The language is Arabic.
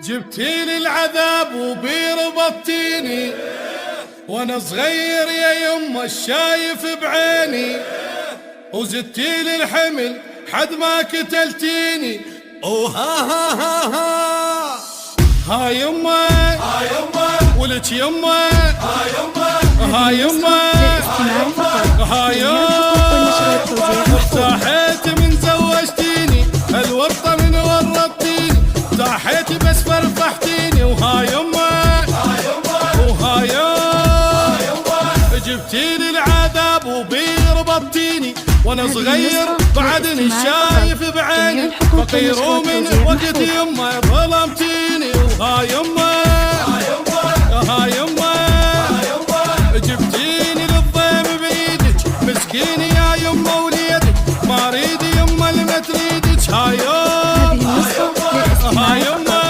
جبتيلي العذاب وبيربطتيني وانا صغير يا يما الشايف بعيني، وزدتيلي الحمل حد ما قتلتيني. ها ها ها ها ها يما ها يما ولك يما ها يما ها يما ها يما ارتاحيت من زوجتيني، الورطة من ورطتيني، ارتاحيت بس فرفحتيني. وها يما وها يما جبتيلي العذاب وبيربطتيني وانا صغير بعدني شايف بعيني، فقير ومن وقت يما ظلمتيني. وها يما ها يما جبتيني للضيم بايدك، مسكين يا يما وليدك، ما اريد يما اللي ما تريدك. ها